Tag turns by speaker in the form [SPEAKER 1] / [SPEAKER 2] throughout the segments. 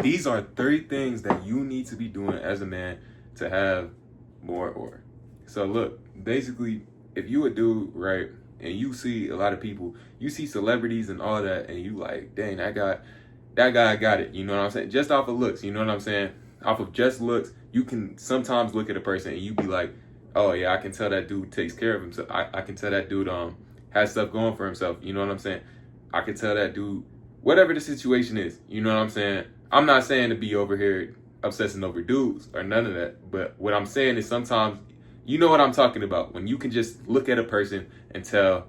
[SPEAKER 1] These are 3 things that you need to be doing as a man to have more or. So look, basically, if you a dude, right, and you see a lot of people, you see celebrities and all that, and you like, dang, that guy got it. You know what I'm saying? Just off of looks, you know what I'm saying? Off of just looks, you can sometimes look at a person and you be like, oh yeah, I can tell that dude takes care of himself. I can tell that dude has stuff going for himself. You know what I'm saying? I can tell that dude, whatever the situation is, you know what I'm saying? I'm not saying to be over here obsessing over dudes or none of that. But what I'm saying is sometimes, you know what I'm talking about. When you can just look at a person and tell,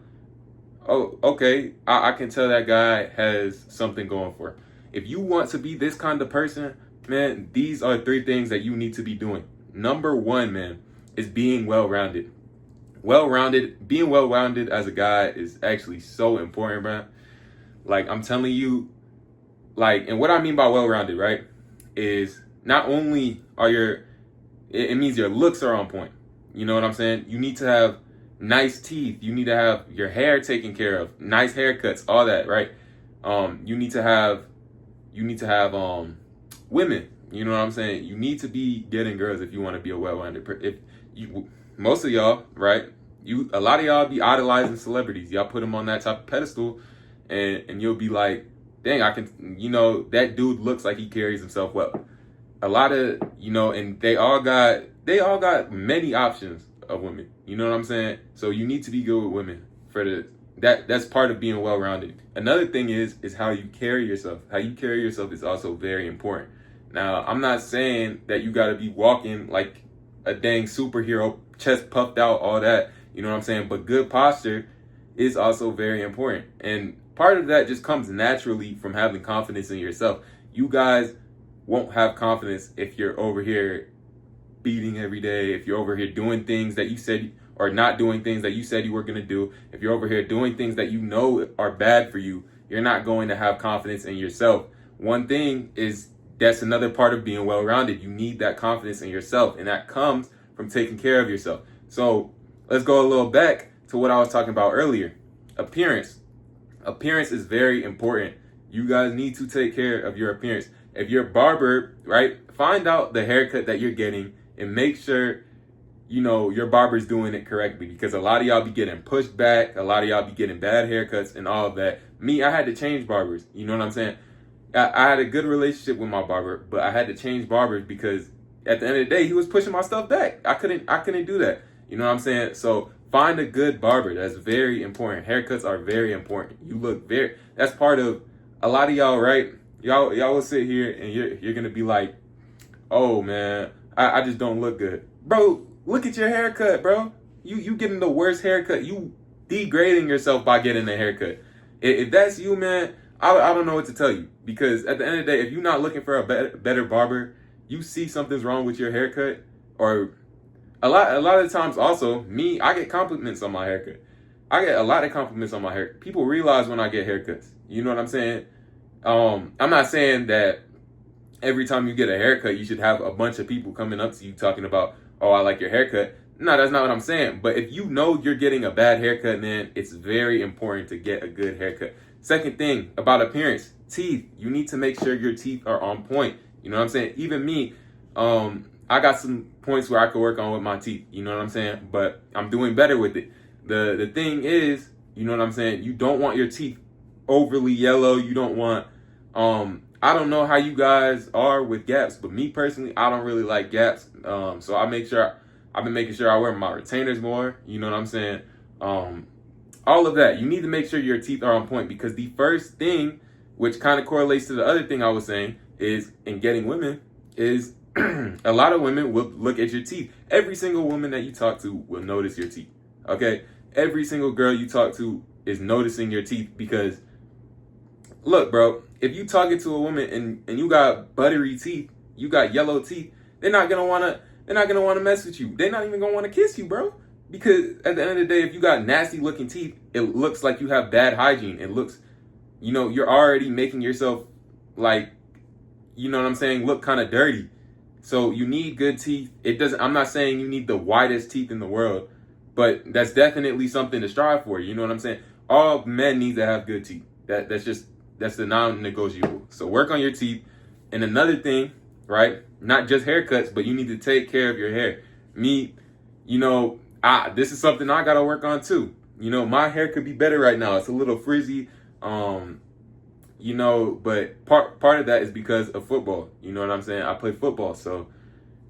[SPEAKER 1] oh, okay, I can tell that guy has something going for him. If you want to be this kind of person, man, these are 3 things that you need to be doing. Number 1, man, is being well-rounded. Being well-rounded as a guy is actually so important, man. Like, I'm telling you, like, and what I mean by well-rounded, right, is not only are it means your looks are on point. You know what I'm saying? You need to have nice teeth. You need to have your hair taken care of, nice haircuts, all that, right? You need to have women. You know what I'm saying? You need to be getting girls if you want to be a well-rounded If you, most of y'all, right? A lot of y'all be idolizing celebrities. Y'all put them on that type of pedestal, and you'll be like, dang, that dude looks like he carries himself well. A lot of, and they all got many options of women. You know what I'm saying? So you need to be good with women that's part of being well-rounded. Another thing is how you carry yourself. How you carry yourself is also very important. Now, I'm not saying that you got to be walking like a dang superhero, chest puffed out, all that. You know what I'm saying? But good posture is also very important. And part of that just comes naturally from having confidence in yourself. You guys won't have confidence if you're over here beating every day, if you're over here doing things that you said, or not doing things that you said you were going to do, if you're over here doing things that you know are bad for you, you're not going to have confidence in yourself. One thing is, that's another part of being well-rounded. You need that confidence in yourself, and that comes from taking care of yourself. So let's go a little back to what I was talking about earlier. Appearance. Appearance is very important. You guys need to take care of your appearance. If you're a barber, right, find out the haircut that you're getting and make sure, your barber's doing it correctly, because a lot of y'all be getting pushed back. A lot of y'all be getting bad haircuts and all of that. Me, I had to change barbers. You know what I'm saying? I had a good relationship with my barber, but I had to change barbers because at the end of the day, he was pushing my stuff back. I couldn't do that. You know what I'm saying? So find a good barber. That's very important. Haircuts are very important. You look that's part of a lot of y'all, right? Y'all will sit here and you're gonna be like, oh man, I just don't look good. Bro, look at your haircut, bro. You getting the worst haircut. You degrading yourself by getting a haircut. If that's you, man, I don't know what to tell you, because at the end of the day, if you're not looking for a better barber, you see something's wrong with your haircut, or a lot of the times also, me, I get compliments on my haircut. I get a lot of compliments on my hair. People realize when I get haircuts. You know what I'm saying? I'm not saying that every time you get a haircut, you should have a bunch of people coming up to you talking about, oh, I like your haircut. No, that's not what I'm saying. But if you know you're getting a bad haircut, man, it's very important to get a good haircut. Second thing about appearance, teeth. You need to make sure your teeth are on point. You know what I'm saying? Even me, I got some points where I could work on with my teeth. You know what I'm saying? But I'm doing better with it. The thing is, you know what I'm saying? You don't want your teeth overly yellow. You don't want, I don't know how you guys are with gaps, but me personally, I don't really like gaps. So I've been making sure I wear my retainers more. You know what I'm saying? All of that. You need to make sure your teeth are on point, because the first thing, which kind of correlates to the other thing I was saying, is in getting women, is a lot of women will look at your teeth. Every single woman that you talk to will notice your teeth. Okay? Every single girl you talk to is noticing your teeth, because look, bro, if you talking to a woman and you got buttery teeth, you got yellow teeth, they're not gonna wanna mess with you. They're not even gonna wanna kiss you, bro. Because at the end of the day, if you got nasty looking teeth, it looks like you have bad hygiene. It looks, you're already making yourself, like, you know what I'm saying, look kind of dirty. So you need good teeth. I'm not saying you need the whitest teeth in the world, but that's definitely something to strive for. You know what I'm saying? All men need to have good teeth. That's the non-negotiable. So work on your teeth. And another thing, right? Not just haircuts, but you need to take care of your hair. Me, this is something I gotta work on too. My hair could be better right now. It's a little frizzy. But part of that is because of football. You know what I'm saying? I play football, so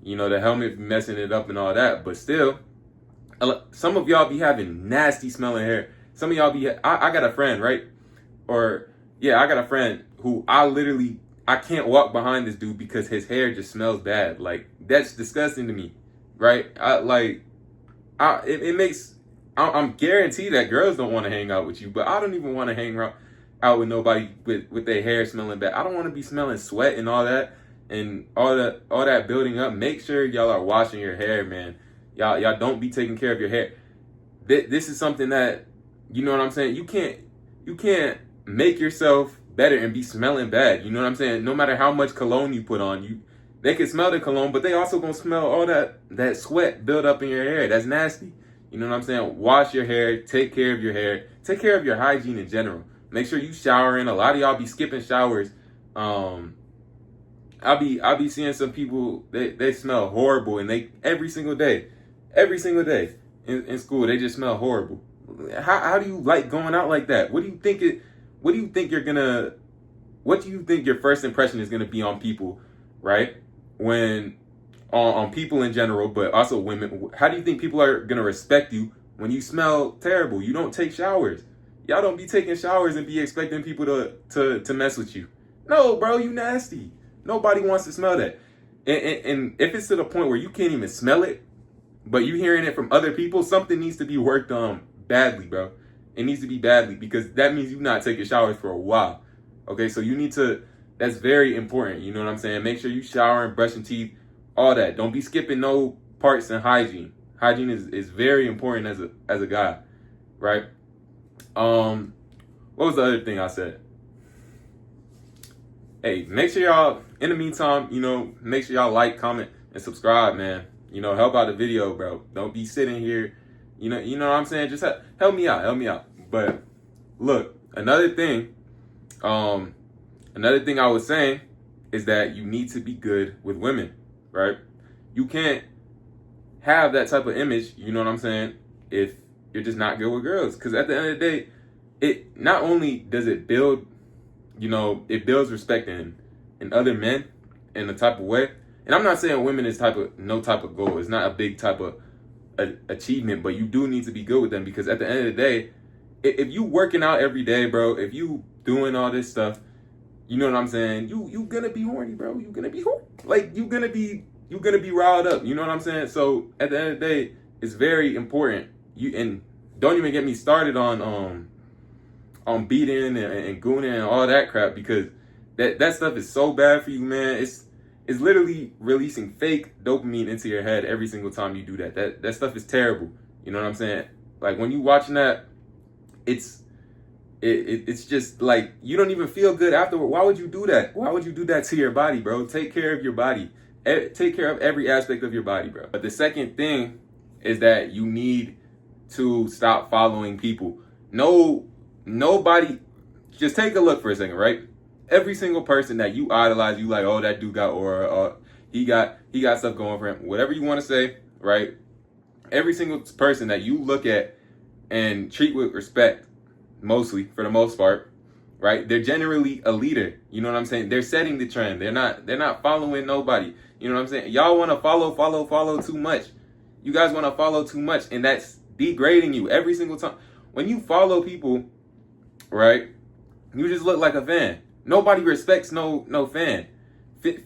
[SPEAKER 1] the helmet messing it up and all that. But still, some of y'all be having nasty smelling hair. Some of y'all I got a friend, right? I got a friend who I can't walk behind this dude because his hair just smells bad. Like, that's disgusting to me, right? I'm guaranteed that girls don't want to hang out with you, but I don't even want to hang out with nobody with their hair smelling bad. I don't want to be smelling sweat and all that all that building up. Make sure y'all are washing your hair, man. Y'all don't be taking care of your hair. This is something that, you know what I'm saying? You can't make yourself better and be smelling bad. You know what I'm saying? No matter how much cologne you put on, they can smell the cologne, but they also gonna smell all that sweat build up in your hair. That's nasty. You know what I'm saying? Wash your hair, take care of your hair, take care of your hygiene in general. Make sure you showering. A lot of y'all be skipping showers. I'll be seeing some people, they smell horrible, and every single day in school they just smell horrible. How do you like going out like that? What do you think your first impression is gonna be on people, right? When on people in general, but also women. How do you think people are gonna respect you when you smell terrible? You don't take showers. Y'all don't be taking showers and be expecting people to mess with you. No, bro, you nasty. Nobody wants to smell that. And if it's to the point where you can't even smell it, but you hearing it from other people, something needs to be worked on badly, bro. It needs to be badly, because that means you're not taking showers for a while. Okay, so that's very important. You know what I'm saying? Make sure you showering, brushing teeth, all that. Don't be skipping no parts in hygiene. Hygiene is very important as a guy, right? What was the other thing I said? Hey, make sure y'all, in the meantime, make sure y'all like, comment, and subscribe, man. Help out the video, bro. Don't be sitting here, you know what I'm saying? Just help me out. But look, another thing I was saying is that you need to be good with women, right? You can't have that type of image, you know what I'm saying, if you're just not good with girls. Because at the end of the day, it not only does it build, it builds respect in other men in a type of way. And I'm not saying women is no type of goal. It's not a big type of achievement, but you do need to be good with them, because at the end of the day, if you working out every day, bro, if you doing all this stuff, you know what I'm saying, you gonna be horny, bro. You gonna be horny. Like, you gonna be riled up. You know what I'm saying? So at the end of the day, it's very important. And don't even get me started on beating and gooning and all that crap, because that stuff is so bad for you, man. It's literally releasing fake dopamine into your head every single time you do that. That stuff is terrible. You know what I'm saying? Like, when you watching that, it's just like, you don't even feel good afterward. Why would you do that? Why would you do that to your body, bro? Take care of your body. Take care of every aspect of your body, bro. But the second thing is that you need to stop following people. Nobody, just take a look for a second, right? Every single person that you idolize, you like, oh, that dude got aura, he got stuff going for him, whatever you want to say, right? Every single person that you look at and treat with respect, mostly, for the most part, right? They're generally a leader. You know what I'm saying? They're setting the trend. They're not following nobody. You know what I'm saying? Y'all want to follow too much. You guys want to follow too much, and that's degrading you every single time. When you follow people, right, you just look like a fan. Nobody respects no fan.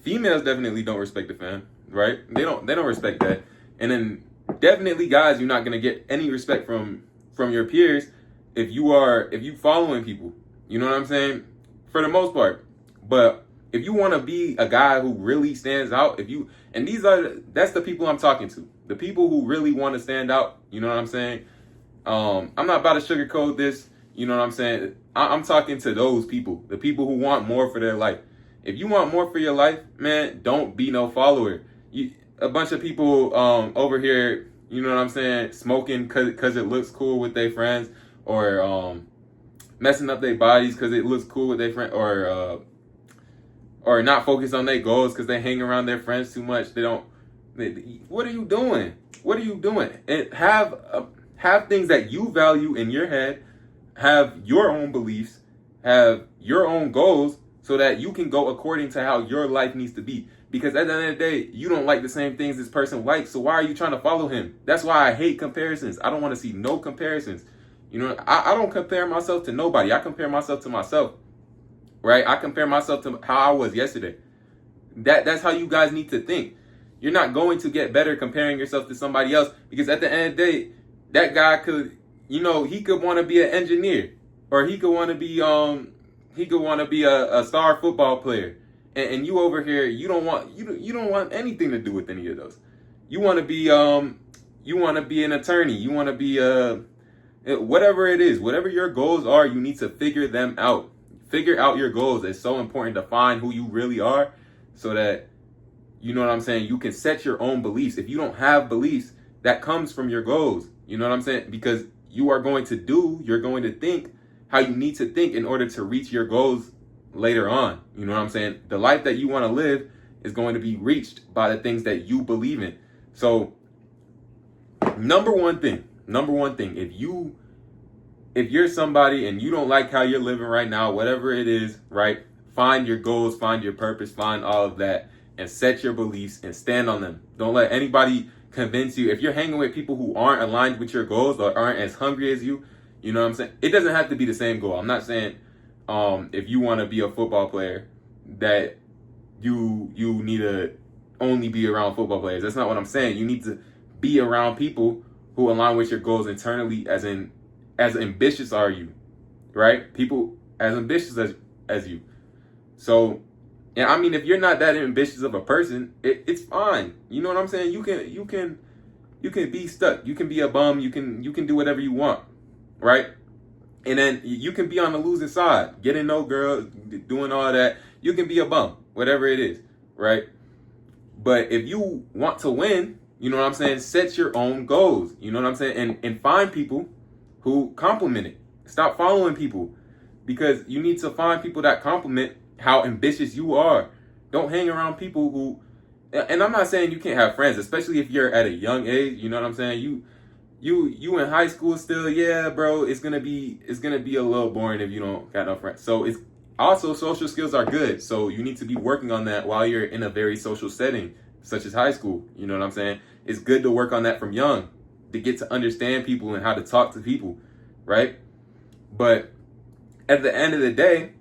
[SPEAKER 1] Females definitely don't respect the fan, right? They don't respect that. And then definitely, guys, you're not gonna get any respect from your peers if you following people. You know what I'm saying? For the most part. But if you want to be a guy who really stands out, that's the people I'm talking to. The people who really want to stand out. You know what I'm saying? I'm not about to sugarcoat this. You know what I'm saying? I'm talking to those people, the people who want more for their life. If you want more for your life, man, don't be no follower. A bunch of people over here, you know what I'm saying, smoking because it looks cool with their friends, or messing up their bodies because it looks cool with their friend, or or not focus on their goals because they hang around their friends too much. What are you doing? What are you doing? And have things that you value in your head, have your own beliefs, have your own goals, so that you can go according to how your life needs to be. Because at the end of the day, you don't like the same things this person likes, so why are you trying to follow him? That's why I hate comparisons. I don't want to see no comparisons. You know, I don't compare myself to nobody. I compare myself to myself, right? I compare myself to how I was yesterday. That's how you guys need to think. You're not going to get better comparing yourself to somebody else, because at the end of the day, that guy could, he could want to be an engineer, or he could want to be a star football player, and you over here, you don't want anything to do with any of those. You want to be an attorney. You want to be whatever it is, whatever your goals are, you need to figure them out. Figure out your goals. It's so important to find who you really are, so that, you know what I'm saying, you can set your own beliefs. If you don't have beliefs, that comes from your goals. You know what I'm saying? Because you're going to think how you need to think in order to reach your goals later on. You know what I'm saying? The life that you want to live is going to be reached by the things that you believe in. So, number one thing, if you're somebody and you don't like how you're living right now, whatever it is, right? Find your goals, find your purpose, find all of that, and set your beliefs and stand on them. Don't let anybody convince you. If you're hanging with people who aren't aligned with your goals or aren't as hungry as you, you know what I'm saying? It doesn't have to be the same goal. I'm not saying if you want to be a football player that you need to only be around football players. That's not what I'm saying. You need to be around people who align with your goals internally, as ambitious are you, right? People as ambitious as you. So, and I mean, if you're not that ambitious of a person, it's fine. You know what I'm saying? You can be stuck. You can be a bum. You can do whatever you want, right? And then you can be on the losing side, getting no girl, doing all that. You can be a bum, whatever it is, right? But if you want to win, you know what I'm saying, set your own goals. You know what I'm saying? And find people who compliment it. Stop following people, because you need to find people that compliment how ambitious you are. Don't hang around people who, and I'm not saying you can't have friends, especially if you're at a young age. You know what I'm saying? You in high school still, yeah, bro. It's gonna be a little boring if you don't got no friends. So it's also, social skills are good. So you need to be working on that while you're in a very social setting, such as high school. You know what I'm saying? It's good to work on that from young, to get to understand people and how to talk to people, right? But at the end of the day,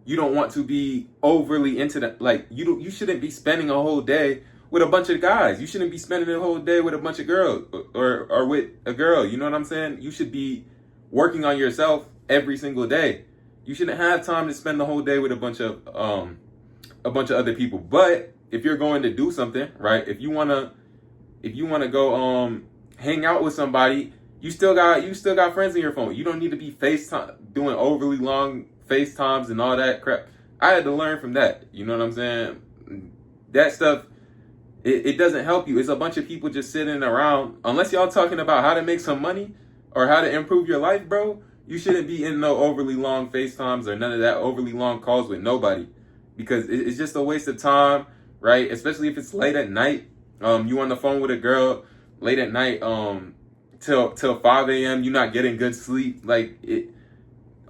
[SPEAKER 1] you don't want to be overly into that. Like, you shouldn't be spending a whole day with a bunch of guys. You shouldn't be spending a whole day with a bunch of girls, or with a girl. You know what I'm saying? You should be working on yourself every single day. You shouldn't have time to spend the whole day with a bunch of other people. But if you're going to do something, right? If you wanna go hang out with somebody, you still got friends in your phone. You don't need to be doing overly long FaceTimes and all that crap. I had to learn from that. You know what I'm saying? That stuff, it doesn't help you. It's a bunch of people just sitting around. Unless y'all talking about how to make some money or how to improve your life, bro, you shouldn't be in no overly long FaceTimes or none of that overly long calls with nobody, because it's just a waste of time, right? Especially if it's late at night. You on the phone with a girl late at night, till 5 a.m. You're not getting good sleep. Like,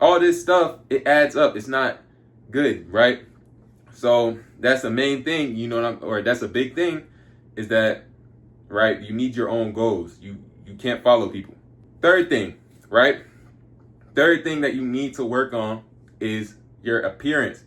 [SPEAKER 1] all this stuff, it adds up. It's not good, right? So that's the main thing, that's a big thing, is that, right, you need your own goals. You can't follow people. Third thing that you need to work on is your appearance,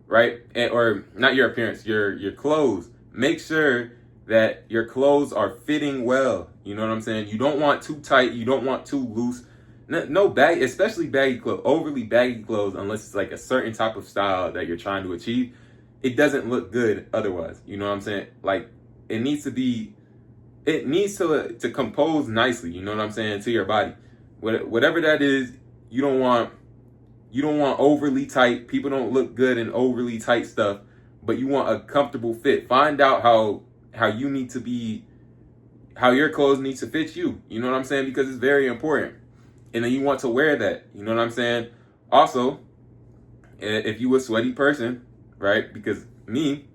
[SPEAKER 1] right? Or not your appearance, your clothes. Make sure that your clothes are fitting well. You know what I'm saying? You don't want too tight. You don't want too loose. No baggy, especially baggy clothes, overly baggy clothes, unless it's like a certain type of style that you're trying to achieve. It doesn't look good otherwise. You know what I'm saying? Like, it needs to compose nicely. You know what I'm saying? To your body, whatever that is. You don't want overly tight. People don't look good in overly tight stuff, but you want a comfortable fit. Find out how you need to be, how your clothes need to fit you. You know what I'm saying? Because it's very important. And then you want to wear that. You know what I'm saying? Also, if you a sweaty person, right? Because me,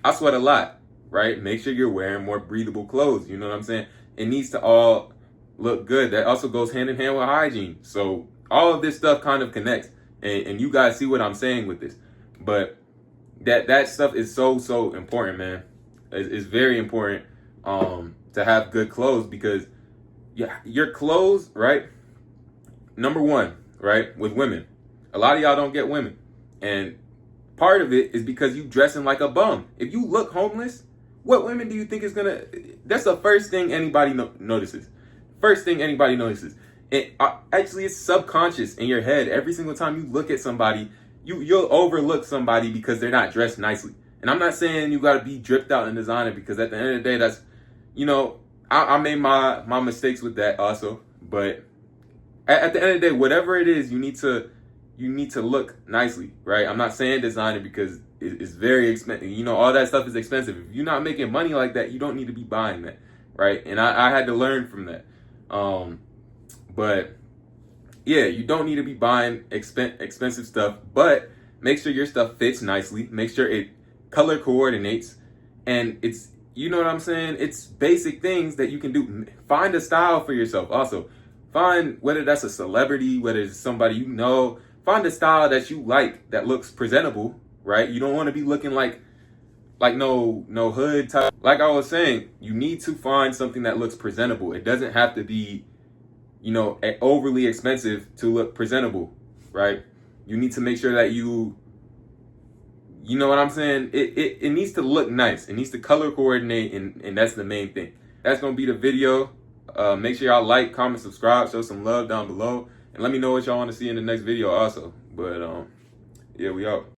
[SPEAKER 1] I sweat a lot, right? Make sure you're wearing more breathable clothes. You know what I'm saying? It needs to all look good. That also goes hand in hand with hygiene. So all of this stuff kind of connects, and you guys see what I'm saying with this. But that stuff is so important, man. It's very important to have good clothes, because yeah, your clothes, right? Number one, right, with women, a lot of y'all don't get women, and part of it is because you dressing like a bum. If you look homeless, what women do you think is gonna? That's the first thing anybody notices. First thing anybody notices. Actually, it's subconscious in your head. Every single time you look at somebody, you'll overlook somebody because they're not dressed nicely. And I'm not saying you got to be dripped out in designer, because at the end of the day, that's, I made my mistakes with that also. But at the end of the day, whatever it is, you need to look nicely, right? I'm not saying designer because it's very expensive. All that stuff is expensive. If you're not making money like that, you don't need to be buying that, right? And I had to learn from that. But yeah, you don't need to be buying expensive stuff, but make sure your stuff fits nicely. Make sure it color coordinates, and it's, you know what I'm saying? It's basic things that you can do. Find a style for yourself. Also, find, whether that's a celebrity, whether it's somebody you know, find a style that you like that looks presentable, right? You don't want to be looking like no hood type. Like I was saying, you need to find something that looks presentable. It doesn't have to be, overly expensive to look presentable, right? You need to make sure that you know what I'm saying? It needs to look nice. It needs to color coordinate, and that's the main thing. That's gonna be the video. Make sure y'all like, comment, subscribe, show some love down below, and let me know what y'all want to see in the next video also. But yeah, we out.